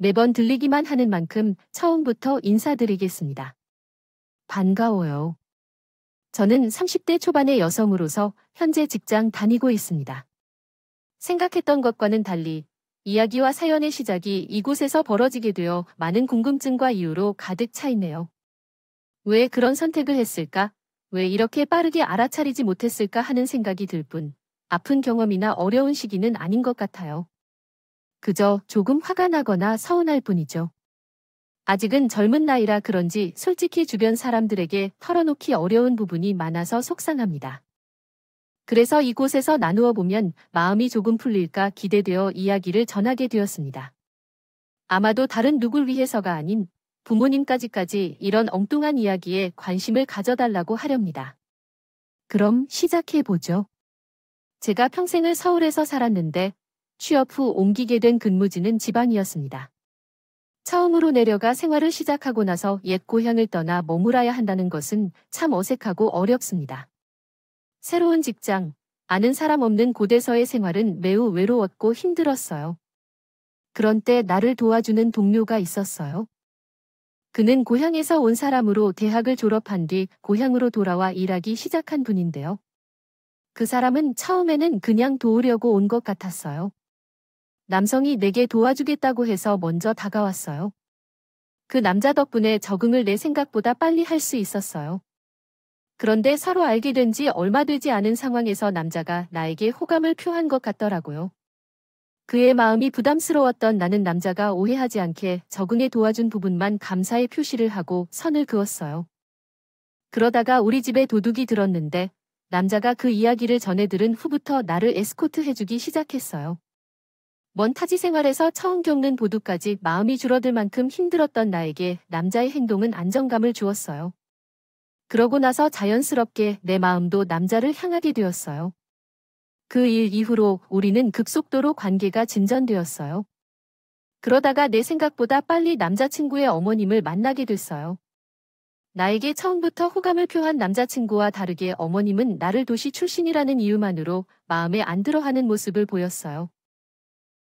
매번 들리기만 하는 만큼 처음부터 인사드리겠습니다. 반가워요. 저는 30대 초반의 여성으로서 현재 직장 다니고 있습니다. 생각했던 것과는 달리 이야기와 사연의 시작이 이곳에서 벌어지게 되어 많은 궁금증과 이유로 가득 차 있네요. 왜 그런 선택을 했을까? 왜 이렇게 빠르게 알아차리지 못했을까 하는 생각이 들 뿐, 아픈 경험이나 어려운 시기는 아닌 것 같아요. 그저 조금 화가 나거나 서운할 뿐이죠. 아직은 젊은 나이라 그런지 솔직히 주변 사람들에게 털어놓기 어려운 부분이 많아서 속상합니다. 그래서 이곳에서 나누어 보면 마음이 조금 풀릴까 기대되어 이야기를 전하게 되었습니다. 아마도 다른 누굴 위해서가 아닌 부모님까지까지 이런 엉뚱한 이야기에 관심을 가져달라고 하렵니다. 그럼 시작해보죠. 제가 평생을 서울에서 살았는데 취업 후 옮기게 된 근무지는 지방이었습니다. 처음으로 내려가 생활을 시작하고 나서 옛 고향을 떠나 머물러야 한다는 것은 참 어색하고 어렵습니다. 새로운 직장, 아는 사람 없는 곳에서의 생활은 매우 외로웠고 힘들었어요. 그런 때 나를 도와주는 동료가 있었어요. 그는 고향에서 온 사람으로 대학을 졸업한 뒤 고향으로 돌아와 일하기 시작한 분인데요. 그 사람은 처음에는 그냥 도우려고 온 것 같았어요. 남성이 내게 도와주겠다고 해서 먼저 다가왔어요. 그 남자 덕분에 적응을 내 생각보다 빨리 할 수 있었어요. 그런데 서로 알게 된 지 얼마 되지 않은 상황에서 남자가 나에게 호감을 표한 것 같더라고요. 그의 마음이 부담스러웠던 나는 남자가 오해하지 않게 적응에 도와준 부분만 감사의 표시를 하고 선을 그었어요. 그러다가 우리 집에 도둑이 들었는데 남자가 그 이야기를 전해 들은 후부터 나를 에스코트 해주기 시작했어요. 먼 타지 생활에서 처음 겪는 보두까지 마음이 줄어들 만큼 힘들었던 나에게 남자의 행동은 안정감을 주었어요. 그러고 나서 자연스럽게 내 마음도 남자를 향하게 되었어요. 그 일 이후로 우리는 급속도로 관계가 진전되었어요. 그러다가 내 생각보다 빨리 남자친구의 어머님을 만나게 됐어요. 나에게 처음부터 호감을 표한 남자친구와 다르게 어머님은 나를 도시 출신이라는 이유만으로 마음에 안 들어하는 모습을 보였어요.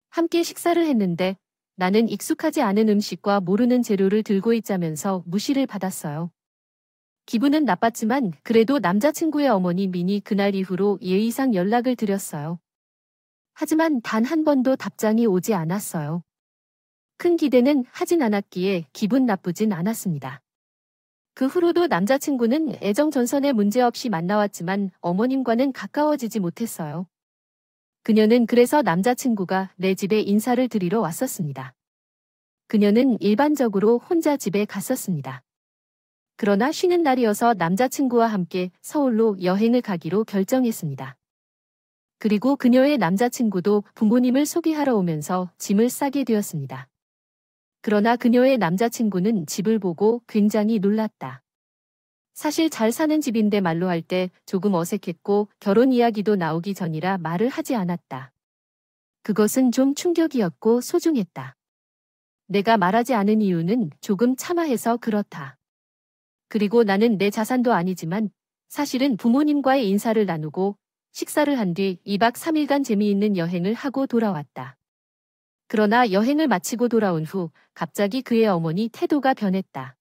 함께 식사를 했는데 나는 익숙하지 않은 음식과 모르는 재료를 들고 있자면서 무시를 받았어요. 기분은 나빴지만 그래도 남자친구의 어머님이 그날 이후로 예의상 연락을 드렸어요. 하지만 단 한 번도 답장이 오지 않았어요. 큰 기대는 하진 않았기에 기분 나쁘진 않았습니다. 그 후로도 남자친구는 애정 전선에 문제없이 만나왔지만 어머님과는 가까워지지 못했어요. 그녀는 그래서 남자친구가 내 집에 인사를 드리러 왔었습니다. 그녀는 일반적으로 혼자 집에 갔었습니다. 그러나 쉬는 날이어서 남자친구와 함께 서울로 여행을 가기로 결정했습니다. 그리고 그녀의 남자친구도 부모님을 소개하러 오면서 짐을 싸게 되었습니다. 그러나 그녀의 남자친구는 집을 보고 굉장히 놀랐다. 사실 잘 사는 집인데 말로 할 때 조금 어색했고 결혼 이야기도 나오기 전이라 말을 하지 않았다. 그것은 좀 충격이었고 소중했다. 내가 말하지 않은 이유는 조금 참아해서 그렇다. 그리고 나는 내 자산도 아니지만 사실은 부모님과의 인사를 나누고 식사를 한 뒤 2박 3일간 재미있는 여행을 하고 돌아왔다. 그러나 여행을 마치고 돌아온 후 갑자기 그의 어머니 태도가 변했다.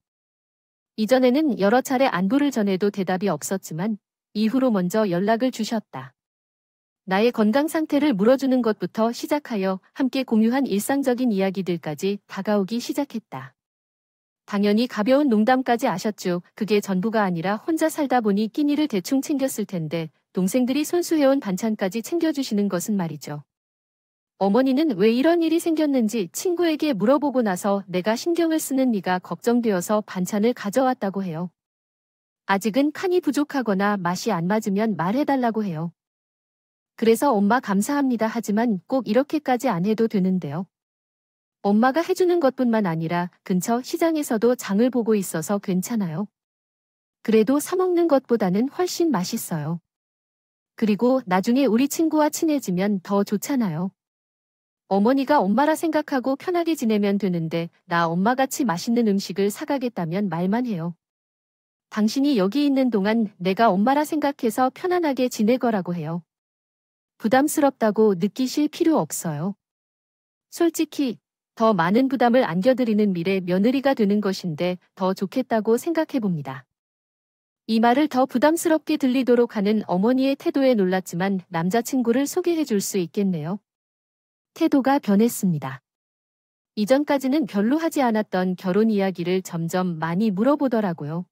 이전에는 여러 차례 안부를 전해도 대답이 없었지만 이후로 먼저 연락을 주셨다. 나의 건강 상태를 물어주는 것부터 시작하여 함께 공유한 일상적인 이야기들까지 다가오기 시작했다. 당연히 가벼운 농담까지 아셨죠. 그게 전부가 아니라 혼자 살다 보니 끼니를 대충 챙겼을 텐데 동생들이 손수해온 반찬까지 챙겨주시는 것은 말이죠. 어머니는 왜 이런 일이 생겼는지 친구에게 물어보고 나서 내가 신경을 쓰는 네가 걱정되어서 반찬을 가져왔다고 해요. 아직은 칸이 부족하거나 맛이 안 맞으면 말해달라고 해요. 그래서 엄마 감사합니다 하지만 꼭 이렇게까지 안 해도 되는데요. 엄마가 해주는 것뿐만 아니라 근처 시장에서도 장을 보고 있어서 괜찮아요. 그래도 사 먹는 것보다는 훨씬 맛있어요. 그리고 나중에 우리 친구와 친해지면 더 좋잖아요. 어머니가 엄마라 생각하고 편하게 지내면 되는데 나 엄마같이 맛있는 음식을 사가겠다면 말만 해요. 당신이 여기 있는 동안 내가 엄마라 생각해서 편안하게 지내거라고 해요. 부담스럽다고 느끼실 필요 없어요. 솔직히 더 많은 부담을 안겨드리는 미래 며느리가 되는 것인데 더 좋겠다고 생각해봅니다. 이 말을 더 부담스럽게 들리도록 하는 어머니의 태도에 놀랐지만 남자친구를 소개해줄 수 있겠네요. 태도가 변했습니다. 이전까지는 별로 하지 않았던 결혼 이야기를 점점 많이 물어보더라고요.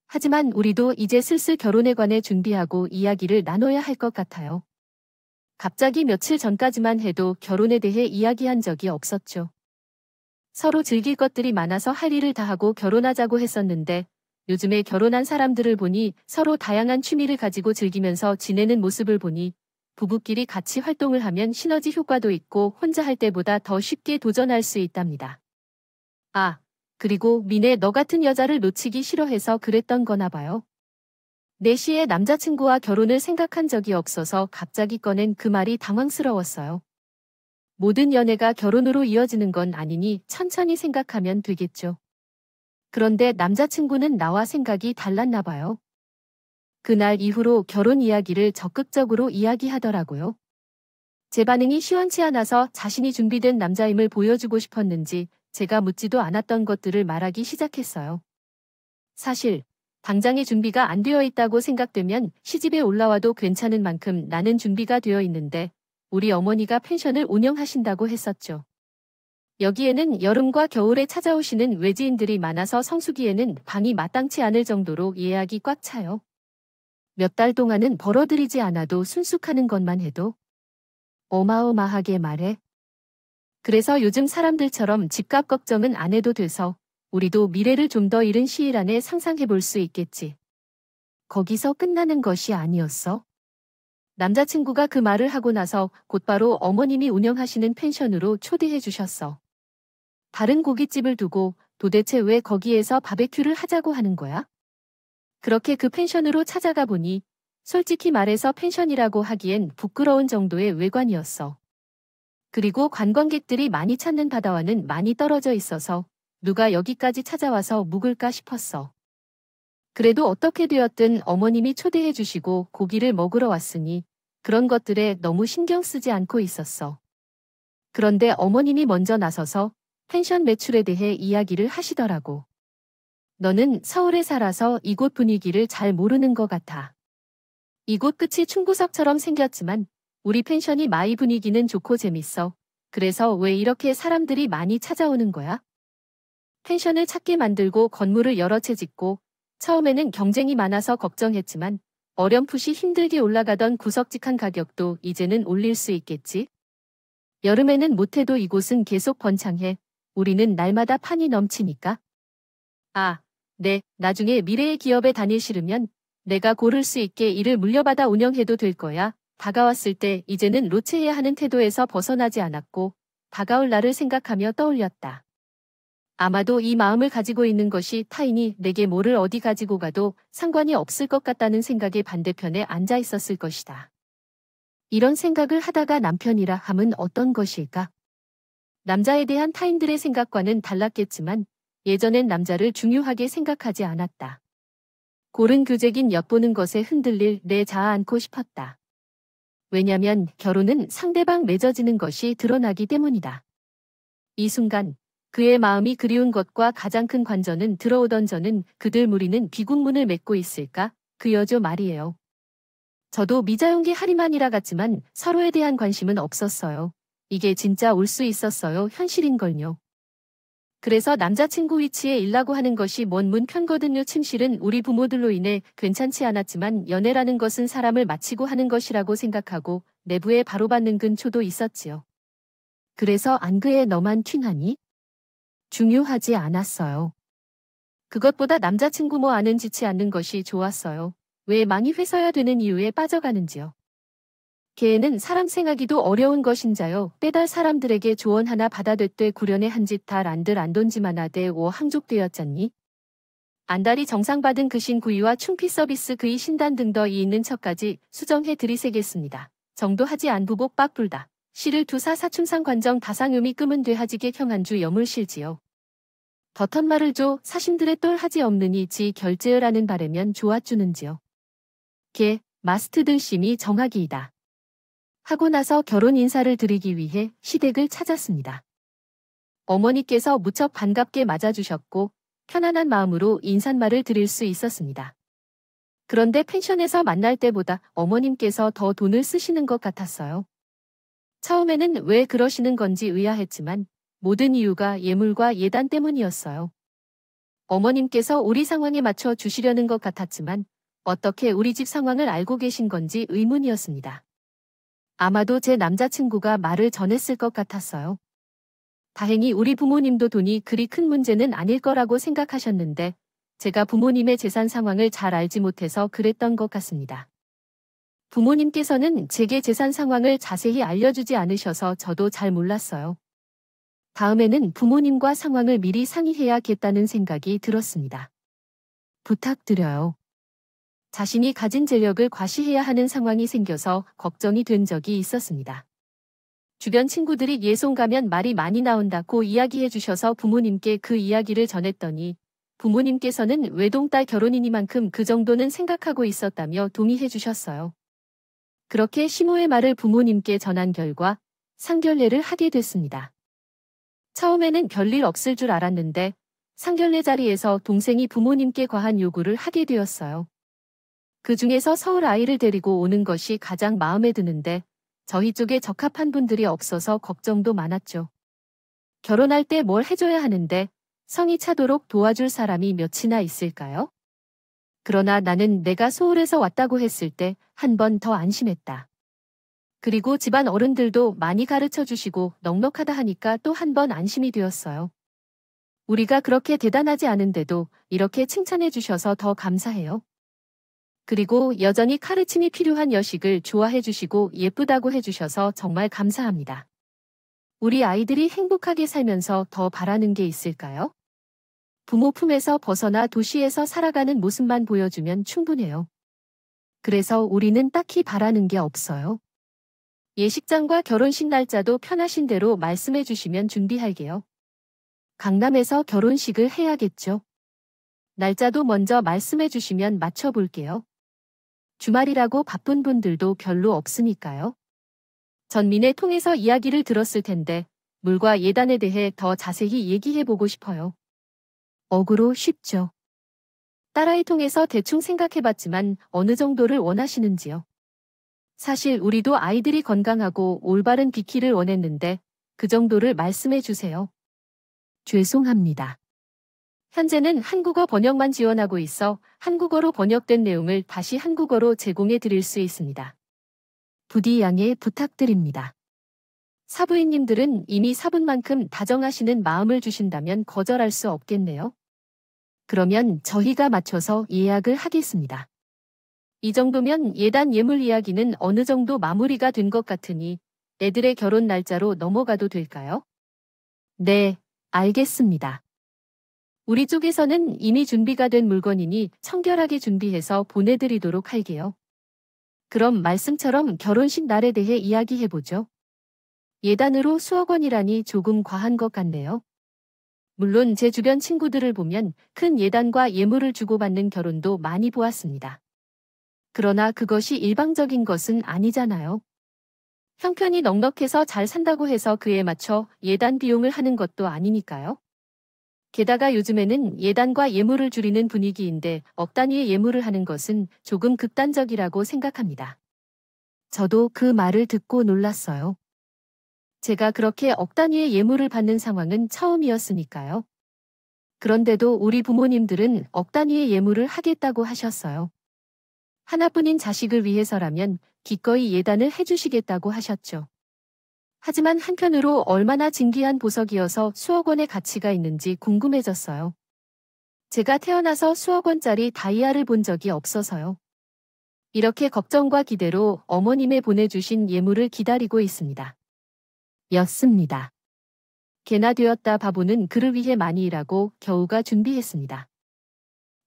하지만 우리도 이제 슬슬 결혼에 관해 준비하고 이야기를 나눠야 할 것 같아요. 갑자기 며칠 전까지만 해도 결혼에 대해 이야기한 적이 없었죠. 서로 즐길 것들이 많아서 할 일을 다 하고 결혼하자고 했었는데 요즘에 결혼한 사람들을 보니 서로 다양한 취미를 가지고 즐기면서 지내는 모습을 보니 부부끼리 같이 활동을 하면 시너지 효과도 있고 혼자 할 때보다 더 쉽게 도전할 수 있답니다. 아, 그리고 미네 너 같은 여자를 놓치기 싫어해서 그랬던 거나 봐요. 4시에 남자친구와 결혼을 생각한 적이 없어서 갑자기 꺼낸 그 말이 당황스러웠어요. 모든 연애가 결혼으로 이어지는 건 아니니 천천히 생각하면 되겠죠. 그런데 남자친구는 나와 생각이 달랐나 봐요. 그날 이후로 결혼 이야기를 적극적으로 이야기하더라고요. 제 반응이 시원치 않아서 자신이 준비된 남자임을 보여주고 싶었는지 제가 묻지도 않았던 것들을 말하기 시작했어요. 사실 당장의 준비가 안 되어 있다고 생각되면 시집에 올라와도 괜찮은 만큼 나는 준비가 되어 있는데 우리 어머니가 펜션을 운영하신다고 했었죠. 여기에는 여름과 겨울에 찾아오시는 외지인들이 많아서 성수기에는 방이 마땅치 않을 정도로 예약이 꽉 차요. 몇 달 동안은 벌어들이지 않아도 순숙하는 것만 해도 어마어마하게 말해. 그래서 요즘 사람들처럼 집값 걱정은 안 해도 돼서 우리도 미래를 좀 더 이른 시일 안에 상상해 볼 수 있겠지. 거기서 끝나는 것이 아니었어. 남자친구가 그 말을 하고 나서 곧바로 어머님이 운영하시는 펜션으로 초대해 주셨어. 다른 고깃집을 두고 도대체 왜 거기에서 바베큐를 하자고 하는 거야? 그렇게 그 펜션으로 찾아가 보니 솔직히 말해서 펜션이라고 하기엔 부끄러운 정도의 외관이었어. 그리고 관광객들이 많이 찾는 바다와는 많이 떨어져 있어서 누가 여기까지 찾아와서 묵을까 싶었어. 그래도 어떻게 되었든 어머님이 초대해 주시고 고기를 먹으러 왔으니 그런 것들에 너무 신경 쓰지 않고 있었어. 그런데 어머님이 먼저 나서서 펜션 매출에 대해 이야기를 하시더라고. 너는 서울에 살아서 이곳 분위기를 잘 모르는 것 같아. 이곳 끝이 충구석처럼 생겼지만 우리 펜션이 마이 분위기는 좋고 재밌어. 그래서 왜 이렇게 사람들이 많이 찾아오는 거야? 펜션을 찾게 만들고 건물을 여러 채 짓고 처음에는 경쟁이 많아서 걱정했지만 어렴풋이 힘들게 올라가던 구석지한 가격도 이제는 올릴 수 있겠지? 여름에는 못해도 이곳은 계속 번창해. 우리는 날마다 판이 넘치니까. 아, 네, 나중에 미래의 기업에 다닐 싫으면 내가 고를 수 있게 일을 물려받아 운영해도 될 거야. 다가왔을 때 이제는 로체해야 하는 태도에서 벗어나지 않았고 다가올 날을 생각하며 떠올렸다. 아마도 이 마음을 가지고 있는 것이 타인이 내게 뭐를 어디 가지고 가도 상관이 없을 것 같다는 생각의 반대편에 앉아 있었을 것이다. 이런 생각을 하다가 남편이라 함은 어떤 것일까? 남자에 대한 타인들의 생각과는 달랐겠지만 예전엔 남자를 중요하게 생각하지 않았다. 고른 규제긴 엿보는 것에 흔들릴 내 자아 않고 싶었다. 왜냐면 결혼은 상대방 맺어지는 것이 드러나기 때문이다. 이 순간 그의 마음이 그리운 것과 가장 큰 관전은 들어오던 저는 그들 무리는 비국문을 맺고 있을까? 그 여조 말이에요. 저도 미자용기 하리만이라 같지만 서로에 대한 관심은 없었어요. 이게 진짜 올 수 있었어요. 현실인걸요. 그래서 남자친구 위치에 일라고 하는 것이 먼 문 편거든요. 침실은 우리 부모들로 인해 괜찮지 않았지만 연애라는 것은 사람을 마치고 하는 것이라고 생각하고 내부에 바로 받는 근초도 있었지요. 그래서 안 그에 너만 튠하니? 중요하지 않았어요. 그것보다 남자친구 뭐 아는 지치 않는 것이 좋았어요. 왜 망이 회서야 되는 이유에 빠져가는지요. 걔는 사람 생하기도 어려운 것인자요. 빼달 사람들에게 조언 하나 받아됐되 구련의 한짓 달 안들 안돈지만 하되 워 항족되었잖니. 안달이 정상받은 그신 구이와 충피 서비스 그이 신단 등 더 이 있는 척까지 수정해 드리세겠습니다. 정도하지 안 부복 빡불다. 시를 두사 사춤상 관정 다상음이 끔은 되하지게 형한주 여물실지요. 덧한 말을 줘 사심들의 똘 하지 없느니 지 결제을하는 바라면 좋아주는지요. 개 마스트 들심이 정하기이다. 하고 나서 결혼 인사를 드리기 위해 시댁을 찾았습니다. 어머니께서 무척 반갑게 맞아주셨고 편안한 마음으로 인사말을 드릴 수 있었습니다. 그런데 펜션에서 만날 때보다 어머님께서 더 돈을 쓰시는 것 같았어요. 처음에는 왜 그러시는 건지 의아했지만 모든 이유가 예물과 예단 때문이었어요. 어머님께서 우리 상황에 맞춰 주시려는 것 같았지만 어떻게 우리 집 상황을 알고 계신 건지 의문이었습니다. 아마도 제 남자친구가 말을 전했을 것 같았어요. 다행히 우리 부모님도 돈이 그리 큰 문제는 아닐 거라고 생각하셨는데 제가 부모님의 재산 상황을 잘 알지 못해서 그랬던 것 같습니다. 부모님께서는 제게 재산 상황을 자세히 알려주지 않으셔서 저도 잘 몰랐어요. 다음에는 부모님과 상황을 미리 상의해야겠다는 생각이 들었습니다. 부탁드려요. 자신이 가진 재력을 과시해야 하는 상황이 생겨서 걱정이 된 적이 있었습니다. 주변 친구들이 예송 가면 말이 많이 나온다고 이야기해 주셔서 부모님께 그 이야기를 전했더니 부모님께서는 외동딸 결혼이니만큼 그 정도는 생각하고 있었다며 동의해 주셨어요. 그렇게 시모의 말을 부모님께 전한 결과 상견례를 하게 됐습니다. 처음에는 별일 없을 줄 알았는데 상견례 자리에서 동생이 부모님께 과한 요구를 하게 되었어요. 그 중에서 서울 아이를 데리고 오는 것이 가장 마음에 드는데 저희 쪽에 적합한 분들이 없어서 걱정도 많았죠. 결혼할 때 뭘 해줘야 하는데 성이 차도록 도와줄 사람이 몇이나 있을까요? 그러나 나는 내가 서울에서 왔다고 했을 때 한 번 더 안심했다. 그리고 집안 어른들도 많이 가르쳐 주시고 넉넉하다 하니까 또 한 번 안심이 되었어요. 우리가 그렇게 대단하지 않은데도 이렇게 칭찬해 주셔서 더 감사해요. 그리고 여전히 카르침이 필요한 여식을 좋아해 주시고 예쁘다고 해주셔서 정말 감사합니다. 우리 아이들이 행복하게 살면서 더 바라는 게 있을까요? 부모 품에서 벗어나 도시에서 살아가는 모습만 보여주면 충분해요. 그래서 우리는 딱히 바라는 게 없어요. 예식장과 결혼식 날짜도 편하신 대로 말씀해 주시면 준비할게요. 강남에서 결혼식을 해야겠죠. 날짜도 먼저 말씀해 주시면 맞춰볼게요. 주말이라고 바쁜 분들도 별로 없으니까요. 전민의 통해서 이야기를 들었을 텐데 물과 예단에 대해 더 자세히 얘기해보고 싶어요. 억으로 쉽죠. 딸아이 통해서 대충 생각해봤지만 어느 정도를 원하시는지요? 사실 우리도 아이들이 건강하고 올바른 비키를 원했는데 그 정도를 말씀해 주세요. 죄송합니다. 현재는 한국어 번역만 지원하고 있어 한국어로 번역된 내용을 다시 한국어로 제공해 드릴 수 있습니다. 부디 양해 부탁드립니다. 사부인님들은 이미 사분만큼 다정하시는 마음을 주신다면 거절할 수 없겠네요. 그러면 저희가 맞춰서 예약을 하겠습니다. 이 정도면 예단 예물 이야기는 어느 정도 마무리가 된 것 같으니 애들의 결혼 날짜로 넘어가도 될까요? 네, 알겠습니다. 우리 쪽에서는 이미 준비가 된 물건이니 청결하게 준비해서 보내드리도록 할게요. 그럼 말씀처럼 결혼식 날에 대해 이야기해보죠. 예단으로 수억 원이라니 조금 과한 것 같네요. 물론 제 주변 친구들을 보면 큰 예단과 예물을 주고받는 결혼도 많이 보았습니다. 그러나 그것이 일방적인 것은 아니잖아요. 형편이 넉넉해서 잘 산다고 해서 그에 맞춰 예단 비용을 하는 것도 아니니까요. 게다가 요즘에는 예단과 예물을 줄이는 분위기인데 억 단위의 예물을 하는 것은 조금 극단적이라고 생각합니다. 저도 그 말을 듣고 놀랐어요. 제가 그렇게 억 단위의 예물을 받는 상황은 처음이었으니까요. 그런데도 우리 부모님들은 억 단위의 예물을 하겠다고 하셨어요. 하나뿐인 자식을 위해서라면 기꺼이 예단을 해주시겠다고 하셨죠. 하지만 한편으로 얼마나 진귀한 보석이어서 수억 원의 가치가 있는지 궁금해졌어요. 제가 태어나서 수억 원짜리 다이아를 본 적이 없어서요. 이렇게 걱정과 기대로 어머님의 보내주신 예물을 기다리고 있습니다. 였습니다. 개나 되었다 바보는 그를 위해 많이 일하고 겨우가 준비했습니다.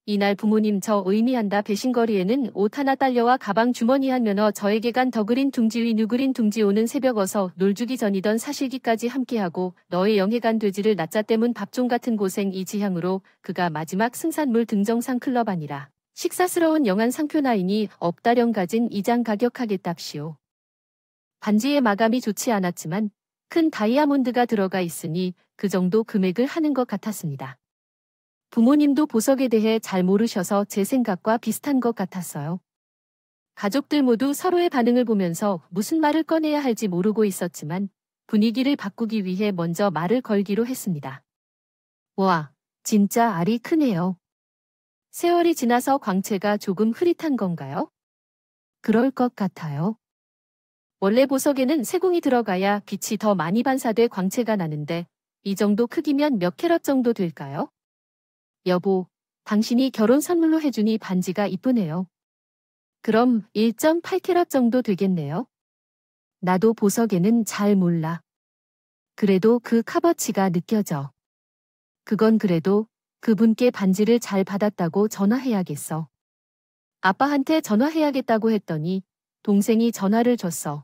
이날 부모님 저 의미한다 배신거리에는 옷 하나 딸려와 가방 주머니 한 면허 저에게 간 더그린 둥지 위 누그린 둥지 오는 새벽 어서 놀 주기 전이던 사실기까지 함께하고 너의 영해간 돼지를 낮자 때문 밥종 같은 고생 이 지향으로 그가 마지막 승산물 등정상 클럽 아니라 식사스러운 영한 상표나이니 업다령 가진 이장 가격하겠답시오. 반지의 마감이 좋지 않았지만 큰 다이아몬드가 들어가 있으니 그 정도 금액을 하는 것 같았습니다. 부모님도 보석에 대해 잘 모르셔서 제 생각과 비슷한 것 같았어요. 가족들 모두 서로의 반응을 보면서 무슨 말을 꺼내야 할지 모르고 있었지만 분위기를 바꾸기 위해 먼저 말을 걸기로 했습니다. 와, 진짜 알이 크네요. 세월이 지나서 광채가 조금 흐릿한 건가요? 그럴 것 같아요. 원래 보석에는 세공이 들어가야 빛이 더 많이 반사돼 광채가 나는데 이 정도 크기면 몇 캐럿 정도 될까요? 여보, 당신이 결혼 선물로 해주니 반지가 이쁘네요. 그럼 1.8캐럿 정도 되겠네요. 나도 보석에는 잘 몰라. 그래도 그 값어치가 느껴져. 그건 그래도 그분께 반지를 잘 받았다고 전화해야겠어. 아빠한테 전화해야겠다고 했더니 동생이 전화를 줬어.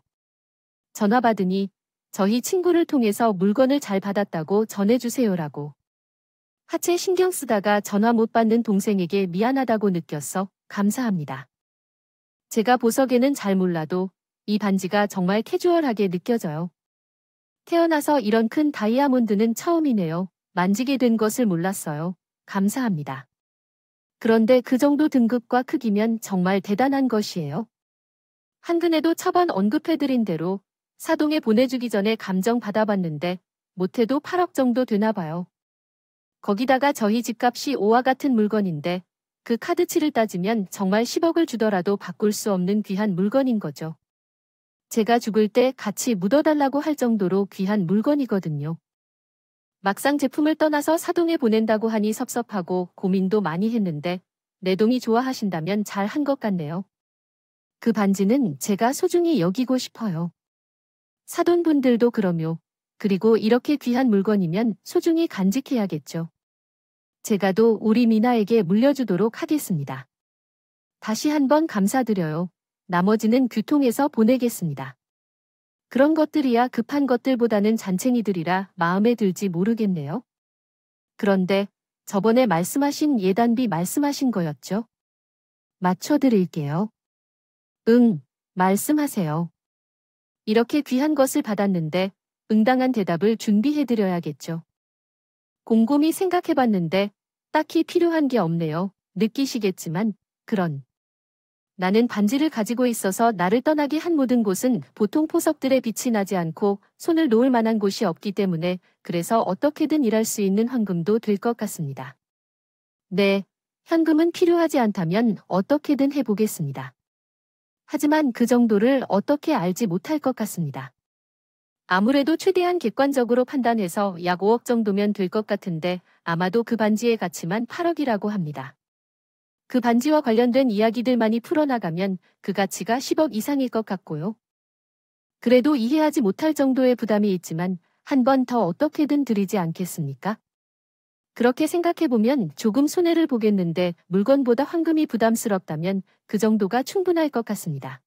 전화 받으니 저희 친구를 통해서 물건을 잘 받았다고 전해주세요라고. 하체 신경 쓰다가 전화 못 받는 동생에게 미안하다고 느꼈어. 감사합니다. 제가 보석에는 잘 몰라도 이 반지가 정말 캐주얼하게 느껴져요. 태어나서 이런 큰 다이아몬드는 처음이네요. 만지게 된 것을 몰랐어요. 감사합니다. 그런데 그 정도 등급과 크기면 정말 대단한 것이에요. 한근에도 처번 언급해드린 대로 사동에 보내주기 전에 감정 받아봤는데 못해도 8억 정도 되나 봐요. 거기다가 저희 집값이 5와 같은 물건인데 그 카드치를 따지면 정말 10억을 주더라도 바꿀 수 없는 귀한 물건인 거죠. 제가 죽을 때 같이 묻어달라고 할 정도로 귀한 물건이거든요. 막상 제품을 떠나서 사동에 보낸다고 하니 섭섭하고 고민도 많이 했는데 내동이 좋아하신다면 잘 한 것 같네요. 그 반지는 제가 소중히 여기고 싶어요. 사돈분들도 그러며 그리고 이렇게 귀한 물건이면 소중히 간직해야겠죠. 제가도 우리 미나에게 물려주도록 하겠습니다. 다시 한번 감사드려요. 나머지는 교통해서 보내겠습니다. 그런 것들이야 급한 것들보다는 잔챙이들이라 마음에 들지 모르겠네요. 그런데 저번에 말씀하신 예단비 말씀하신 거였죠? 맞춰드릴게요. 응, 말씀하세요. 이렇게 귀한 것을 받았는데 응당한 대답을 준비해드려야겠죠. 곰곰이 생각해봤는데 딱히 필요한 게 없네요. 느끼시겠지만 나는 반지를 가지고 있어서 나를 떠나게 한 모든 곳은 보통 보석들의 빛이 나지 않고 손을 놓을 만한 곳이 없기 때문에 그래서 어떻게든 일할 수 있는 황금도 될 것 같습니다. 네, 현금은 필요하지 않다면 어떻게든 해보겠습니다. 하지만 그 정도를 어떻게 알지 못할 것 같습니다. 아무래도 최대한 객관적으로 판단해서 약 5억 정도면 될 것 같은데 아마도 그 반지의 가치만 8억이라고 합니다. 그 반지와 관련된 이야기들만이 풀어나가면 그 가치가 10억 이상일 것 같고요. 그래도 이해하지 못할 정도의 부담이 있지만 한 번 더 어떻게든 드리지 않겠습니까? 그렇게 생각해보면 조금 손해를 보겠는데 물건보다 황금이 부담스럽다면 그 정도가 충분할 것 같습니다.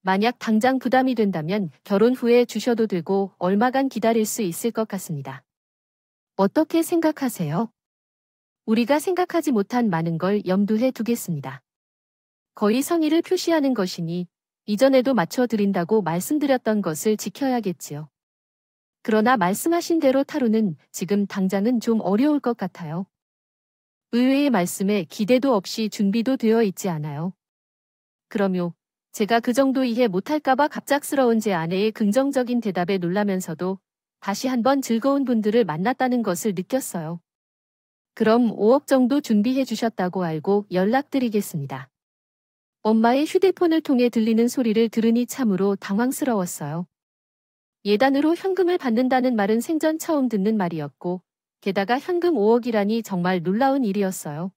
만약 당장 부담이 된다면 결혼 후에 주셔도 되고 얼마간 기다릴 수 있을 것 같습니다. 어떻게 생각하세요? 우리가 생각하지 못한 많은 걸 염두에 두겠습니다. 거의 성의를 표시하는 것이니 이전에도 맞춰드린다고 말씀드렸던 것을 지켜야겠지요. 그러나 말씀하신 대로 타로는 지금 당장은 좀 어려울 것 같아요. 의외의 말씀에 기대도 없이 준비도 되어 있지 않아요. 그럼요. 제가 그 정도 이해 못할까봐 갑작스러운 제 아내의 긍정적인 대답에 놀라면서도 다시 한번 즐거운 분들을 만났다는 것을 느꼈어요. 그럼 5억 정도 준비해 주셨다고 알고 연락드리겠습니다. 엄마의 휴대폰을 통해 들리는 소리를 들으니 참으로 당황스러웠어요. 예단으로 현금을 받는다는 말은 생전 처음 듣는 말이었고 게다가 현금 5억이라니 정말 놀라운 일이었어요.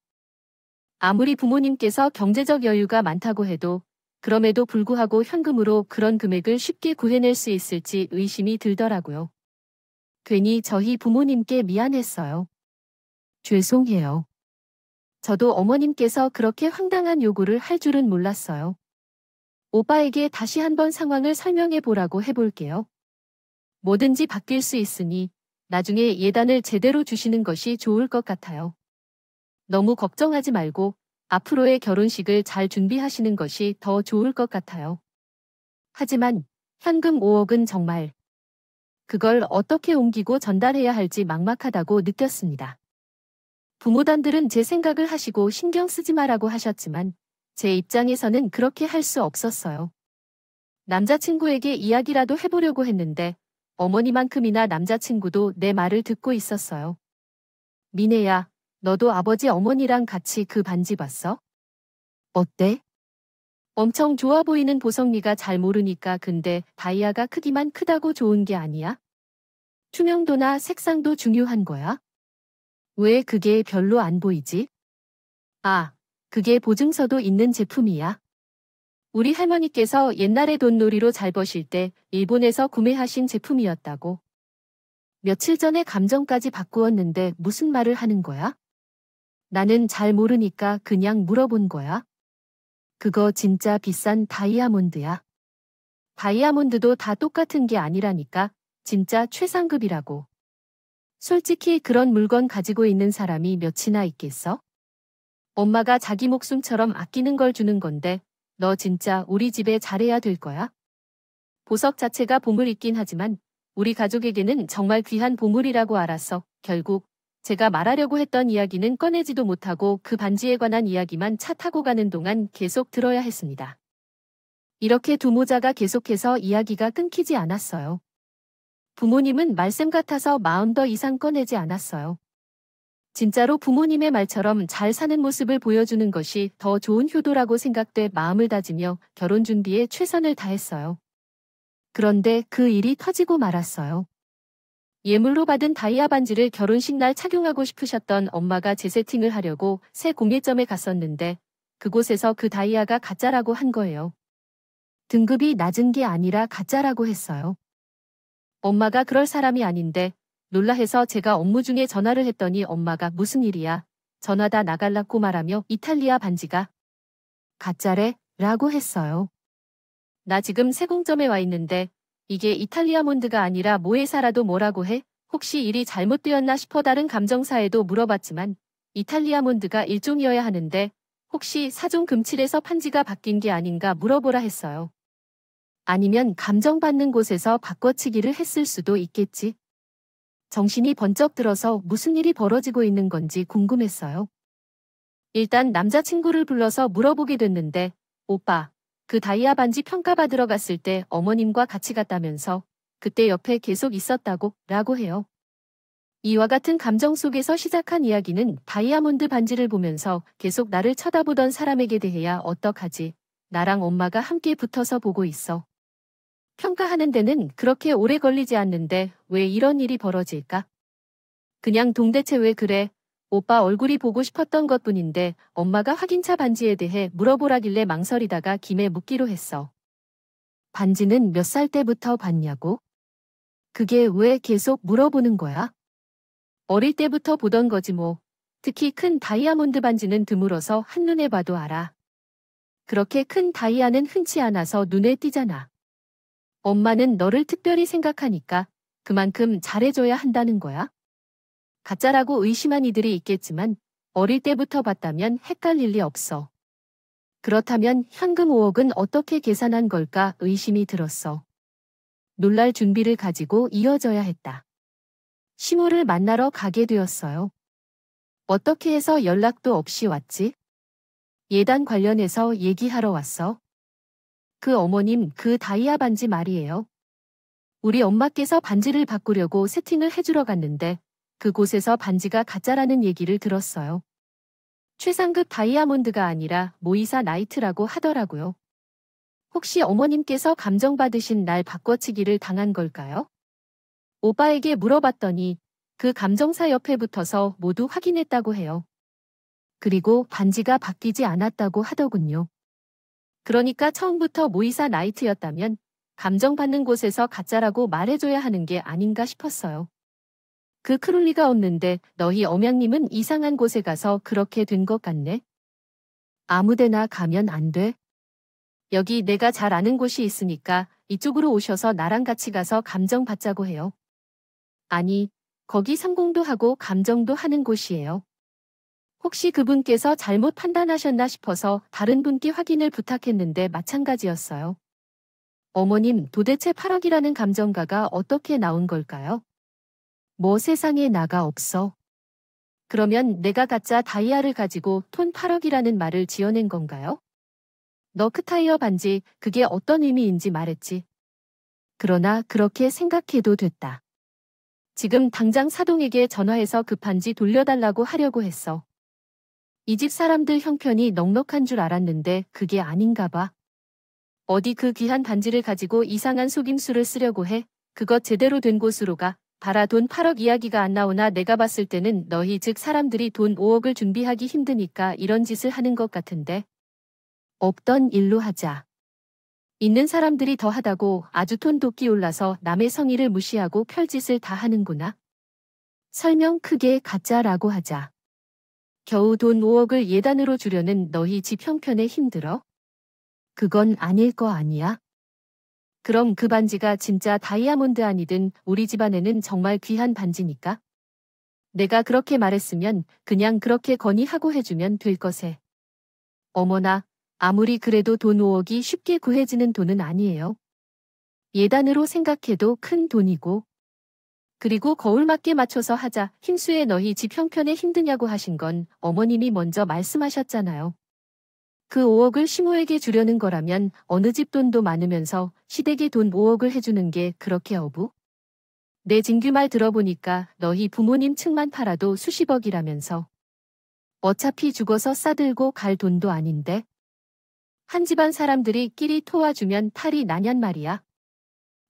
아무리 부모님께서 경제적 여유가 많다고 해도 그럼에도 불구하고 현금으로 그런 금액을 쉽게 구해낼 수 있을지 의심이 들더라고요. 괜히 저희 부모님께 미안했어요. 죄송해요. 저도 어머님께서 그렇게 황당한 요구를 할 줄은 몰랐어요. 오빠에게 다시 한번 상황을 설명해 보라고 해볼게요. 뭐든지 바뀔 수 있으니 나중에 예단을 제대로 주시는 것이 좋을 것 같아요. 너무 걱정하지 말고 앞으로의 결혼식을 잘 준비하시는 것이 더 좋을 것 같아요. 하지만 현금 5억은 정말 그걸 어떻게 옮기고 전달해야 할지 막막하다고 느꼈습니다. 부모단들은 제 생각을 하시고 신경 쓰지 마라고 하셨지만 제 입장에서는 그렇게 할 수 없었어요. 남자친구에게 이야기라도 해보려고 했는데 어머니만큼이나 남자친구도 내 말을 듣고 있었어요. 미네야, 너도 아버지 어머니랑 같이 그 반지 봤어? 어때? 엄청 좋아 보이는 보석리가 잘 모르니까 근데 다이아가 크기만 크다고 좋은 게 아니야? 투명도나 색상도 중요한 거야? 왜 그게 별로 안 보이지? 아, 그게 보증서도 있는 제품이야. 우리 할머니께서 옛날에 돈놀이로 잘 버실 때 일본에서 구매하신 제품이었다고. 며칠 전에 감정까지 바꾸었는데 무슨 말을 하는 거야? 나는 잘 모르니까 그냥 물어본 거야. 그거 진짜 비싼 다이아몬드야. 다이아몬드도 다 똑같은 게 아니라니까. 진짜 최상급이라고. 솔직히 그런 물건 가지고 있는 사람이 몇이나 있겠어? 엄마가 자기 목숨처럼 아끼는 걸 주는 건데 너 진짜 우리 집에 잘해야 될 거야? 보석 자체가 보물이긴 하지만 우리 가족에게는 정말 귀한 보물이라고 알았어. 결국 제가 말하려고 했던 이야기는 꺼내지도 못하고 그 반지에 관한 이야기만 차 타고 가는 동안 계속 들어야 했습니다. 이렇게 두 모자가 계속해서 이야기가 끊기지 않았어요. 부모님은 말씀 같아서 마음 더 이상 꺼내지 않았어요. 진짜로 부모님의 말처럼 잘 사는 모습을 보여주는 것이 더 좋은 효도라고 생각돼 마음을 다지며 결혼 준비에 최선을 다했어요. 그런데 그 일이 터지고 말았어요. 예물로 받은 다이아 반지를 결혼식 날 착용하고 싶으셨던 엄마가 재세팅을 하려고 새 공예점에 갔었는데 그곳에서 그 다이아가 가짜라고 한 거예요. 등급이 낮은 게 아니라 가짜라고 했어요. 엄마가 그럴 사람이 아닌데 놀라해서 제가 업무 중에 전화를 했더니 엄마가 무슨 일이야? 전화 다 나갈라고 말하며 이탈리아 반지가 가짜래? 라고 했어요. 나 지금 세공점에 와 있는데 이게 이탈리아몬드가 아니라 모에사라도 뭐라고 해? 혹시 일이 잘못되었나 싶어 다른 감정사에도 물어봤지만 이탈리아몬드가 일종이어야 하는데 혹시 사종 금칠에서 판지가 바뀐 게 아닌가 물어보라 했어요. 아니면 감정받는 곳에서 바꿔치기를 했을 수도 있겠지. 정신이 번쩍 들어서 무슨 일이 벌어지고 있는 건지 궁금했어요. 일단 남자친구를 불러서 물어보게 됐는데 오빠, 그 다이아 반지 평가받으러 갔을 때 어머님과 같이 갔다면서 그때 옆에 계속 있었다고 라고 해요. 이와 같은 감정 속에서 시작한 이야기는 다이아몬드 반지를 보면서 계속 나를 쳐다보던 사람에게 대해야 어떡하지? 나랑 엄마가 함께 붙어서 보고 있어. 평가하는 데는 그렇게 오래 걸리지 않는데 왜 이런 일이 벌어질까? 그냥 동대체 왜 그래? 오빠 얼굴이 보고 싶었던 것뿐인데 엄마가 확인차 반지에 대해 물어보라길래 망설이다가 김에 묻기로 했어. 반지는 몇 살 때부터 봤냐고? 그게 왜 계속 물어보는 거야? 어릴 때부터 보던 거지 뭐. 특히 큰 다이아몬드 반지는 드물어서 한눈에 봐도 알아. 그렇게 큰 다이아는 흔치 않아서 눈에 띄잖아. 엄마는 너를 특별히 생각하니까 그만큼 잘해줘야 한다는 거야. 가짜라고 의심한 이들이 있겠지만 어릴 때부터 봤다면 헷갈릴 리 없어. 그렇다면 현금 5억은 어떻게 계산한 걸까 의심이 들었어. 놀랄 준비를 가지고 이어져야 했다. 시모를 만나러 가게 되었어요. 어떻게 해서 연락도 없이 왔지? 예단 관련해서 얘기하러 왔어. 그 어머님 그 다이아 반지 말이에요. 우리 엄마께서 반지를 바꾸려고 세팅을 해주러 갔는데 그곳에서 반지가 가짜라는 얘기를 들었어요. 최상급 다이아몬드가 아니라 모이사 나이트라고 하더라고요. 혹시 어머님께서 감정받으신 날 바꿔치기를 당한 걸까요? 오빠에게 물어봤더니 그 감정사 옆에 붙어서 모두 확인했다고 해요. 그리고 반지가 바뀌지 않았다고 하더군요. 그러니까 처음부터 모이사 나이트였다면 감정받는 곳에서 가짜라고 말해줘야 하는 게 아닌가 싶었어요. 그 그럴 리가 없는데 너희 엄양님은 이상한 곳에 가서 그렇게 된 것 같네. 아무데나 가면 안 돼. 여기 내가 잘 아는 곳이 있으니까 이쪽으로 오셔서 나랑 같이 가서 감정 받자고 해요. 아니, 거기 상공도 하고 감정도 하는 곳이에요. 혹시 그분께서 잘못 판단하셨나 싶어서 다른 분께 확인을 부탁했는데 마찬가지였어요. 어머님, 도대체 8억이라는 감정가가 어떻게 나온 걸까요? 뭐 세상에 나가 없어. 그러면 내가 가짜 다이아를 가지고 톤 8억이라는 말을 지어낸 건가요? 너 그 타이어 반지, 그게 어떤 의미인지 말했지. 그러나 그렇게 생각해도 됐다. 지금 당장 사동에게 전화해서 그 반지 돌려달라고 하려고 했어. 이 집 사람들 형편이 넉넉한 줄 알았는데 그게 아닌가 봐. 어디 그 귀한 반지를 가지고 이상한 속임수를 쓰려고 해. 그것 제대로 된 곳으로 가. 봐라, 돈 8억 이야기가 안 나오나. 내가 봤을 때는 너희 즉 사람들이 돈 5억을 준비하기 힘드니까 이런 짓을 하는 것 같은데. 없던 일로 하자. 있는 사람들이 더 하다고 아주 톤 돋기 올라서 남의 성의를 무시하고 별짓을 다 하는구나. 설명 크게 가짜라고 하자. 겨우 돈 5억을 예단으로 주려는 너희 집 형편에 힘들어? 그건 아닐 거 아니야? 그럼 그 반지가 진짜 다이아몬드 아니든 우리 집안에는 정말 귀한 반지니까? 내가 그렇게 말했으면 그냥 그렇게 건의하고 해주면 될 것에. 어머나, 아무리 그래도 돈 5억이 쉽게 구해지는 돈은 아니에요. 예단으로 생각해도 큰 돈이고. 그리고 거울 맞게 맞춰서 하자. 힘수에 너희 집 형편에 힘드냐고 하신 건 어머님이 먼저 말씀하셨잖아요. 그 5억을 시모에게 주려는 거라면 어느 집 돈도 많으면서 시댁에 돈 5억을 해주는 게 그렇게 어부? 내 진규 말 들어보니까 너희 부모님 측만 팔아도 수십억이라면서. 어차피 죽어서 싸들고 갈 돈도 아닌데. 한 집안 사람들이 끼리 토와주면 탈이 나냔 말이야.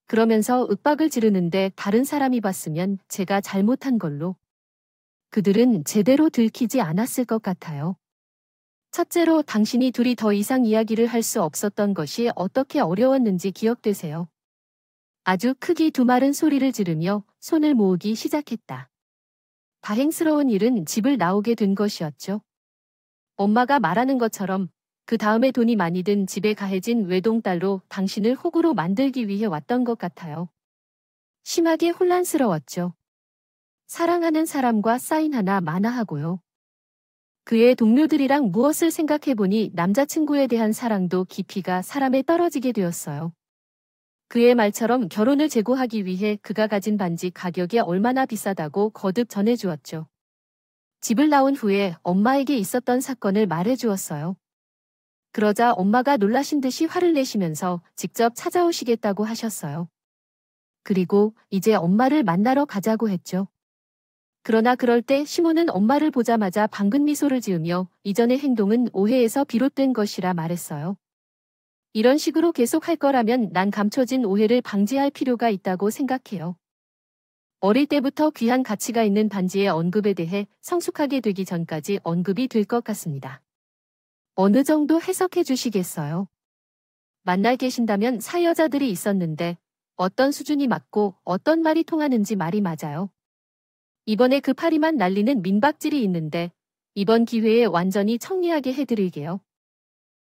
그러면서 윽박을 지르는데 다른 사람이 봤으면 제가 잘못한 걸로. 그들은 제대로 들키지 않았을 것 같아요. 첫째로 당신이 둘이 더 이상 이야기를 할 수 없었던 것이 어떻게 어려웠는지 기억되세요. 아주 크기 두 마른 소리를 지르며 손을 모으기 시작했다. 다행스러운 일은 집을 나오게 된 것이었죠. 엄마가 말하는 것처럼 그 다음에 돈이 많이 든 집에 가해진 외동딸로 당신을 호구로 만들기 위해 왔던 것 같아요. 심하게 혼란스러웠죠. 사랑하는 사람과 사인 하나 마나하고요. 그의 동료들이랑 무엇을 생각해보니 남자친구에 대한 사랑도 깊이가 사람에 떨어지게 되었어요. 그의 말처럼 결혼을 재고하기 위해 그가 가진 반지 가격이 얼마나 비싸다고 거듭 전해주었죠. 집을 나온 후에 엄마에게 있었던 사건을 말해주었어요. 그러자 엄마가 놀라신 듯이 화를 내시면서 직접 찾아오시겠다고 하셨어요. 그리고 이제 엄마를 만나러 가자고 했죠. 그러나 그럴 때 시모는 엄마를 보자마자 방긋 미소를 지으며 이전의 행동은 오해에서 비롯된 것이라 말했어요. 이런 식으로 계속 할 거라면 난 감춰진 오해를 방지할 필요가 있다고 생각해요. 어릴 때부터 귀한 가치가 있는 반지의 언급에 대해 성숙하게 되기 전까지 언급이 될 것 같습니다. 어느 정도 해석해 주시겠어요? 만날 계신다면 사여자들이 있었는데 어떤 수준이 맞고 어떤 말이 통하는지 말이 맞아요. 이번에 그 파리만 날리는 민박질이 있는데 이번 기회에 완전히 청리하게 해드릴게요.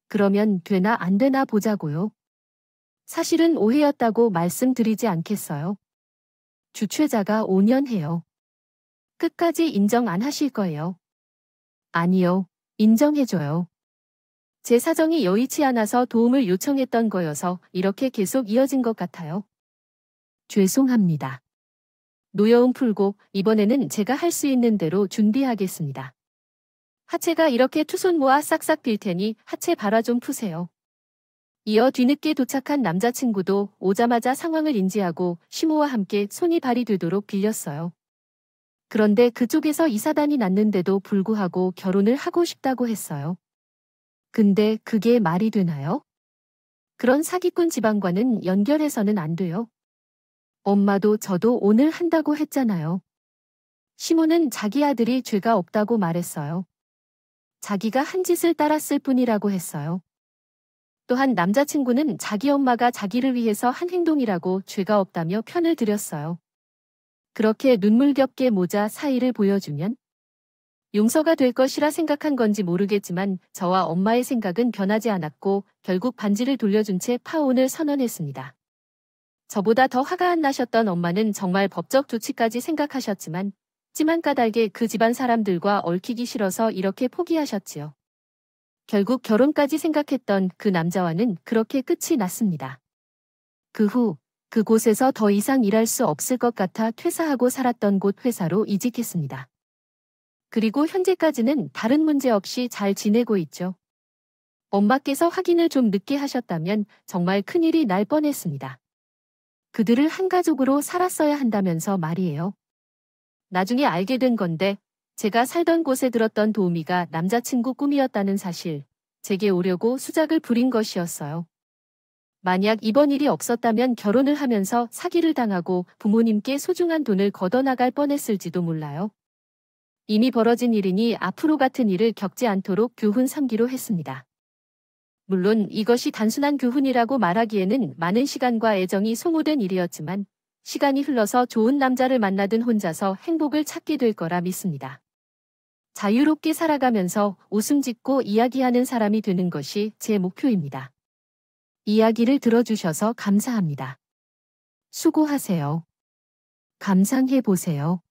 그러면 되나 안 되나 보자고요. 사실은 오해였다고 말씀드리지 않겠어요. 주최자가 5년 해요. 끝까지 인정 안 하실 거예요. 아니요, 인정해줘요. 제 사정이 여의치 않아서 도움을 요청했던 거여서 이렇게 계속 이어진 것 같아요. 죄송합니다. 노여움 풀고 이번에는 제가 할 수 있는 대로 준비하겠습니다. 하체가 이렇게 투손 모아 싹싹 빌 테니 하체 발화 좀 푸세요. 이어 뒤늦게 도착한 남자친구도 오자마자 상황을 인지하고 시모와 함께 손이 발이 되도록 빌렸어요. 그런데 그쪽에서 이사단이 났는데도 불구하고 결혼을 하고 싶다고 했어요. 근데 그게 말이 되나요? 그런 사기꾼 집안과는 연결해서는 안 돼요. 엄마도 저도 오늘 한다고 했잖아요. 시모는 자기 아들이 죄가 없다고 말했어요. 자기가 한 짓을 따랐을 뿐이라고 했어요. 또한 남자친구는 자기 엄마가 자기를 위해서 한 행동이라고 죄가 없다며 편을 들였어요. 그렇게 눈물겹게 모자 사이를 보여주면 용서가 될 것이라 생각한 건지 모르겠지만 저와 엄마의 생각은 변하지 않았고 결국 반지를 돌려준 채 파혼을 선언했습니다. 저보다 더 화가 안 나셨던 엄마는 정말 법적 조치까지 생각하셨지만 찜한 까닭에 그 집안 사람들과 얽히기 싫어서 이렇게 포기하셨지요. 결국 결혼까지 생각했던 그 남자와는 그렇게 끝이 났습니다. 그 후 그곳에서 더 이상 일할 수 없을 것 같아 퇴사하고 살았던 곳 회사로 이직했습니다. 그리고 현재까지는 다른 문제 없이 잘 지내고 있죠. 엄마께서 확인을 좀 늦게 하셨다면 정말 큰일이 날 뻔했습니다. 그들을 한 가족으로 살았어야 한다면서 말이에요. 나중에 알게 된 건데 제가 살던 곳에 들었던 도우미가 남자친구 꿈이었다는 사실, 제게 오려고 수작을 부린 것이었어요. 만약 이번 일이 없었다면 결혼을 하면서 사기를 당하고 부모님께 소중한 돈을 걷어나갈 뻔했을지도 몰라요. 이미 벌어진 일이니 앞으로 같은 일을 겪지 않도록 교훈 삼기로 했습니다. 물론 이것이 단순한 교훈이라고 말하기에는 많은 시간과 애정이 소모된 일이었지만 시간이 흘러서 좋은 남자를 만나든 혼자서 행복을 찾게 될 거라 믿습니다. 자유롭게 살아가면서 웃음 짓고 이야기하는 사람이 되는 것이 제 목표입니다. 이야기를 들어주셔서 감사합니다. 수고하세요. 감상해 보세요.